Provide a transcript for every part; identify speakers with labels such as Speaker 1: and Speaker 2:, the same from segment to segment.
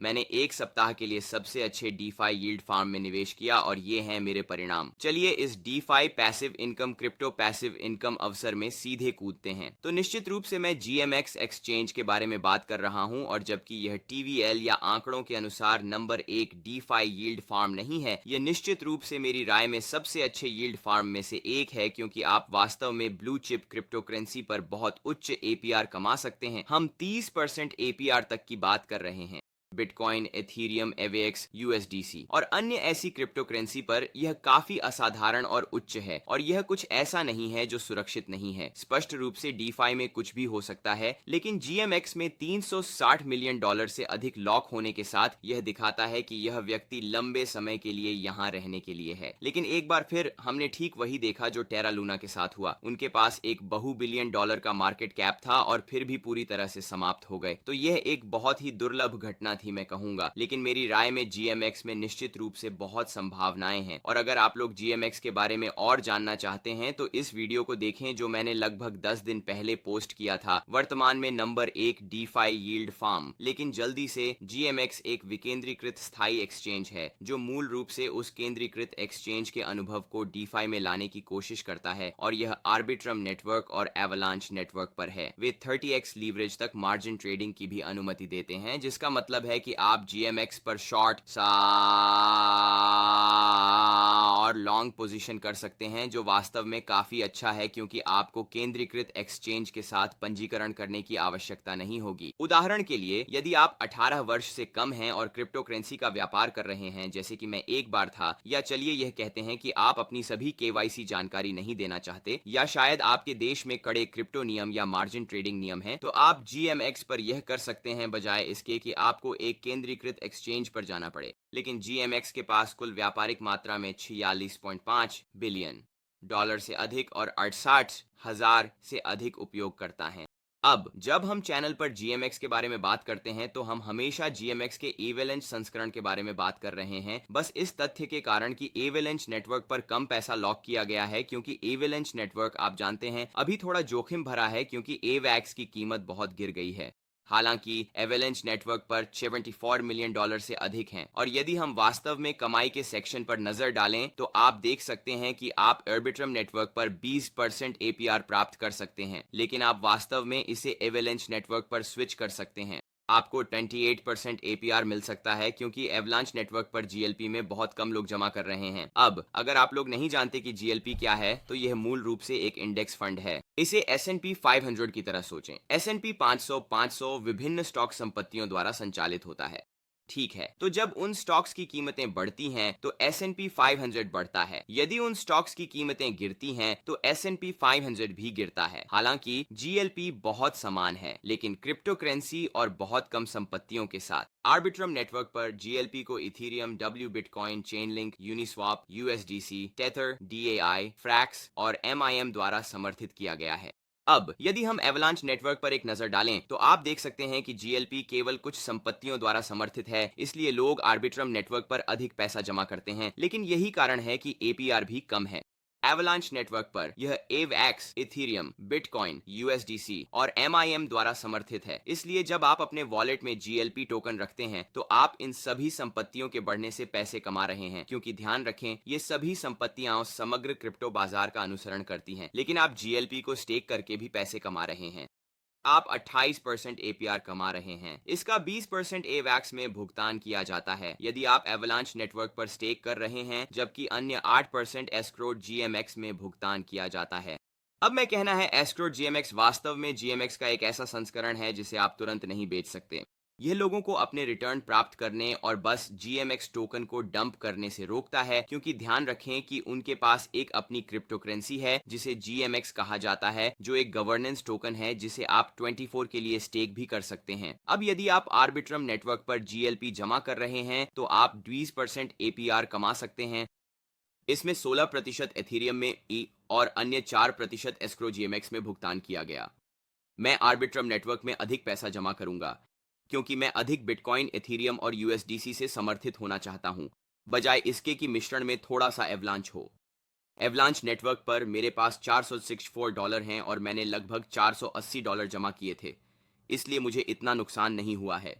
Speaker 1: मैंने एक सप्ताह के लिए सबसे अच्छे डीफाई यील्ड फार्म में निवेश किया और ये हैं मेरे परिणाम। चलिए इस DeFi passive income crypto passive income अवसर में सीधे कूदते हैं। तो निश्चित रूप से मैं जीएमएक्स एक्सचेंज के बारे में बात कर रहा हूं, और जबकि यह टीवीएल या आंकड़ों के अनुसार नंबर एक डीफाई यील्ड फार्म नहीं है, यह निश्चित रूप से मेरी राय में सबसे अच्छे यील्ड फार्म में से एक है, क्योंकि आप वास्तव में ब्लू चिप क्रिप्टो करेंसी पर बहुत उच्च एपीआर कमा सकते हैं। हम 30% एपीआर तक की बात कर रहे हैं। बिटकॉइन, एथीरियम, एवेक्स, यूएसडीसी और अन्य ऐसी क्रिप्टो करेंसी पर यह काफी असाधारण और उच्च है, और यह कुछ ऐसा नहीं है जो सुरक्षित नहीं है। स्पष्ट रूप से डीफाई में कुछ भी हो सकता है, लेकिन जीएमएक्स में $360 मिलियन से अधिक लॉक होने के साथ यह दिखाता है कि यह व्यक्ति लंबे समय के लिए यहाँ रहने के लिए है। लेकिन एक बार फिर हमने ठीक वही देखा जो टेरा लूना के साथ हुआ। उनके पास एक बहु बिलियन डॉलर का मार्केट कैप था और फिर भी पूरी तरह से समाप्त हो गए। तो यह एक बहुत ही दुर्लभ घटना थी, मैं कहूंगा। लेकिन मेरी राय में जीएमएक्स में निश्चित रूप से बहुत संभावनाएं हैं, और अगर आप लोग जीएमएक्स के बारे में और जानना चाहते हैं तो इस वीडियो को देखें जो मैंने लगभग 10 दिन पहले पोस्ट किया था। वर्तमान में नंबर एक डीफाई यील्ड फार्म। लेकिन जल्दी से, जीएमएक्स एक विकेंद्रीकृत स्थायी एक्सचेंज है जो मूल रूप से उस केंद्रीकृत एक्सचेंज के अनुभव को डीफाई में लाने की कोशिश करता है, और यह आर्बिट्रम नेटवर्क और एवलांच नेटवर्क पर है। वे 30x लीवरेज तक मार्जिन ट्रेडिंग की भी अनुमति देते हैं, जिसका मतलब है कि आप जीएमएक्स पर शॉर्ट और लॉन्ग पोजीशन कर सकते हैं, जो वास्तव में काफी अच्छा है, क्योंकि आपको केंद्रीकृत एक्सचेंज के साथ पंजीकरण करने की आवश्यकता नहीं होगी। उदाहरण के लिए, यदि आप 18 वर्ष से कम हैं और क्रिप्टो करेंसी का व्यापार कर रहे हैं, जैसे कि मैं एक बार था, या चलिए यह कहते हैं कि आप अपनी सभी केवाईसी जानकारी नहीं देना चाहते, या शायद आपके देश में कड़े क्रिप्टो नियम या मार्जिन ट्रेडिंग नियम हैं, तो आप जीएमएक्स पर यह कर सकते हैं, बजाय इसके कि आपको एक केंद्रीकृत एक्सचेंज पर जाना पड़े। लेकिन जीएमएक्स के पास कुल व्यापारिक मात्रा में 46.5 बिलियन डॉलर से अधिक और 68,000 से अधिक उपयोगकर्ता हैं। अब जब हम चैनल पर जीएमएक्स के बारे में बात करते हैं तो हम हमेशा जीएमएक्स के एवेलेंच संस्करण के बारे में बात कर रहे हैं, बस इस तथ्य के कारण कि एवेलेंच नेटवर्क पर कम पैसा लॉक किया गया है, क्योंकि एवेलेंच नेटवर्क, आप जानते हैं, अभी थोड़ा जोखिम भरा है, क्योंकि एवैक्स की कीमत बहुत गिर गई है। हालांकि एवेलेंच नेटवर्क पर $74 मिलियन से अधिक हैं, और यदि हम वास्तव में कमाई के सेक्शन पर नजर डालें तो आप देख सकते हैं कि आप आर्बिट्रम नेटवर्क पर 20% एपीआर प्राप्त कर सकते हैं, लेकिन आप वास्तव में इसे एवेलेंच नेटवर्क पर स्विच कर सकते हैं। आपको 28% एपीआर मिल सकता है, क्योंकि एवलांच नेटवर्क पर जीएलपी में बहुत कम लोग जमा कर रहे हैं। अब अगर आप लोग नहीं जानते कि जीएलपी क्या है, तो यह मूल रूप से एक इंडेक्स फंड है। इसे एस&पी 500 की तरह सोचें। एस&पी 500 विभिन्न स्टॉक संपत्तियों द्वारा संचालित होता है। ठीक है, तो जब उन स्टॉक्स की कीमतें बढ़ती हैं तो एस&पी 500 बढ़ता है। यदि उन स्टॉक्स की कीमतें गिरती हैं तो एस&पी 500 भी गिरता है। हालांकि जीएलपी बहुत समान है, लेकिन क्रिप्टो करेंसी और बहुत कम संपत्तियों के साथ। आर्बिट्रम नेटवर्क पर जीएलपी को Ethereum, W Bitcoin, Chainlink, Uniswap, USDC, Tether, DAI, Frax और एमआईएम द्वारा समर्थित किया गया है। अब यदि हम एवलांच नेटवर्क पर एक नजर डालें तो आप देख सकते हैं कि जीएलपी केवल कुछ संपत्तियों द्वारा समर्थित है, इसलिए लोग आर्बिट्रम नेटवर्क पर अधिक पैसा जमा करते हैं। लेकिन यही कारण है कि एपीआर भी कम है। एवलांच नेटवर्क पर यह एवएक्स, इथीरियम, बिटकॉइन, यूएसडीसी और एमआईएम द्वारा समर्थित है, इसलिए जब आप अपने वॉलेट में जीएलपी टोकन रखते हैं तो आप इन सभी संपत्तियों के बढ़ने से पैसे कमा रहे हैं, क्योंकि ध्यान रखें, ये सभी संपत्तियां समग्र क्रिप्टो बाजार का अनुसरण करती हैं, लेकिन आप जीएलपी को स्टेक करके भी पैसे कमा रहे हैं। आप 28% एपीआर कमा रहे हैं। इसका 20% एवैक्स में भुगतान किया जाता है यदि आप एवलांच नेटवर्क पर स्टेक कर रहे हैं, जबकि अन्य 8% एस्क्रोड जीएमएक्स में भुगतान किया जाता है। अब मैं कहना है एस्क्रोड जीएमएक्स वास्तव में जीएमएक्स का एक ऐसा संस्करण है जिसे आप तुरंत नहीं बेच सकते। यह लोगों को अपने रिटर्न प्राप्त करने और बस जीएमएक्स टोकन को डंप करने से रोकता है, क्योंकि ध्यान रखें कि उनके पास एक अपनी क्रिप्टो करेंसी है जिसे जीएमएक्स कहा जाता है, जो एक गवर्नेंस टोकन है जिसे आप 24 के लिए स्टेक भी कर सकते हैं। अब यदि आप आर्बिट्रम नेटवर्क पर जीएलपी जमा कर रहे हैं तो आप 20% एपीआर कमा सकते हैं। इसमें 16% एथीरियम में ई और अन्य 4% एस्क्रो जीएमएक्स में भुगतान किया गया। मैं आर्बिट्रम नेटवर्क में अधिक पैसा जमा करूंगा, क्योंकि मैं अधिक बिटकॉइन, एथीरियम और यूएसडीसी से समर्थित होना चाहता हूं, बजाय इसके कि मिश्रण में थोड़ा सा एवलांच हो। एवलांच नेटवर्क पर मेरे पास $464 हैं और मैंने लगभग $480 जमा किए थे, इसलिए मुझे इतना नुकसान नहीं हुआ है।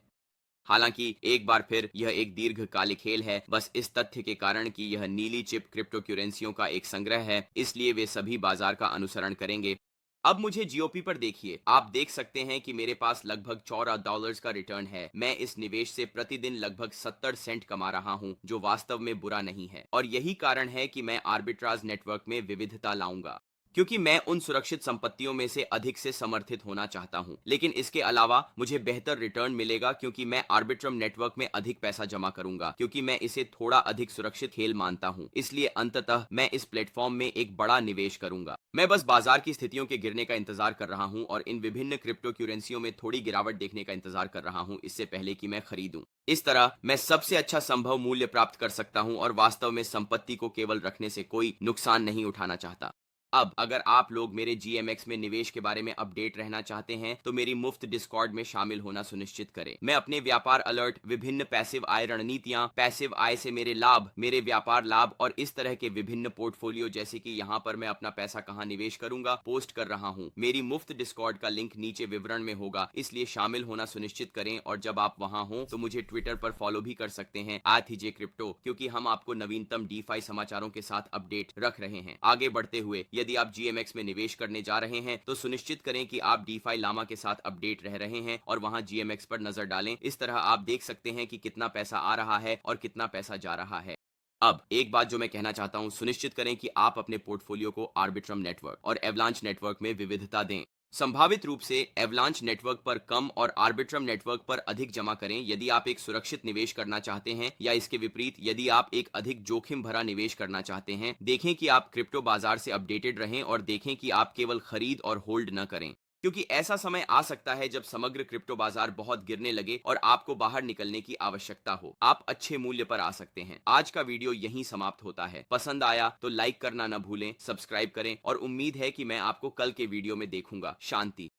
Speaker 1: हालांकि एक बार फिर यह एक दीर्घकालिक खेल है, बस इस तथ्य के कारण कि यह नीली चिप क्रिप्टो करेंसियों का एक संग्रह है, इसलिए वे सभी बाजार का अनुसरण करेंगे। अब मुझे जीओपी पर देखिए, आप देख सकते हैं कि मेरे पास लगभग $14 का रिटर्न है। मैं इस निवेश से प्रतिदिन लगभग 70 सेंट कमा रहा हूं, जो वास्तव में बुरा नहीं है, और यही कारण है कि मैं आर्बिट्राज नेटवर्क में विविधता लाऊंगा, क्योंकि मैं उन सुरक्षित संपत्तियों में से अधिक से समर्थित होना चाहता हूं। लेकिन इसके अलावा मुझे बेहतर रिटर्न मिलेगा क्योंकि मैं आर्बिट्रम नेटवर्क में अधिक पैसा जमा करूंगा, क्योंकि मैं इसे थोड़ा अधिक सुरक्षित खेल मानता हूं। इसलिए अंततः मैं इस प्लेटफॉर्म में एक बड़ा निवेश करूंगा। मैं बस बाजार की स्थितियों के गिरने का इंतजार कर रहा हूं और इन विभिन्न क्रिप्टो करेंसियों में थोड़ी गिरावट देखने का इंतजार कर रहा हूं, इससे पहले कि मैं खरीदूं। इस तरह मैं सबसे अच्छा संभव मूल्य प्राप्त कर सकता हूं और वास्तव में संपत्ति को केवल रखने से कोई नुकसान नहीं उठाना चाहता। अब अगर आप लोग मेरे जीएमएक्स में निवेश के बारे में अपडेट रहना चाहते हैं, तो मेरी मुफ्त डिस्कॉर्ड में शामिल होना सुनिश्चित करें। मैं अपने व्यापार अलर्ट, विभिन्न पैसिव आय रणनीतियां, पैसिव आय से मेरे लाभ, मेरे व्यापार लाभ और इस तरह के विभिन्न पोर्टफोलियो, जैसे कि यहाँ पर मैं अपना पैसा कहाँ निवेश करूंगा, पोस्ट कर रहा हूँ। मेरी मुफ्त डिस्कॉर्ड का लिंक नीचे विवरण में होगा, इसलिए शामिल होना सुनिश्चित करें। और जब आप वहां हो तो मुझे ट्विटर पर फॉलो भी कर सकते हैं @Crypto, क्योंकि हम आपको नवीनतम डीफाई समाचारों के साथ अपडेट रख रहे हैं। आगे बढ़ते हुए, यदि आप जीएमएक्स में निवेश करने जा रहे हैं तो सुनिश्चित करें कि आप डीफाई लामा के साथ अपडेट रह रहे हैं और वहां जीएमएक्स पर नजर डालें। इस तरह आप देख सकते हैं कि कितना पैसा आ रहा है और कितना पैसा जा रहा है। अब एक बात जो मैं कहना चाहता हूं, सुनिश्चित करें कि आप अपने पोर्टफोलियो को आर्बिट्रम नेटवर्क और एवलांच नेटवर्क में विविधता दें। संभावित रूप से एवलांच नेटवर्क पर कम और आर्बिट्रम नेटवर्क पर अधिक जमा करें यदि आप एक सुरक्षित निवेश करना चाहते हैं, या इसके विपरीत यदि आप एक अधिक जोखिम भरा निवेश करना चाहते हैं। देखें कि आप क्रिप्टो बाजार से अपडेटेड रहें और देखें कि आप केवल खरीद और होल्ड न करें, क्योंकि ऐसा समय आ सकता है जब समग्र क्रिप्टो बाजार बहुत गिरने लगे और आपको बाहर निकलने की आवश्यकता हो। आप अच्छे मूल्य पर आ सकते हैं। आज का वीडियो यहीं समाप्त होता है। पसंद आया तो लाइक करना न भूलें, सब्सक्राइब करें और उम्मीद है कि मैं आपको कल के वीडियो में देखूंगा। शांति।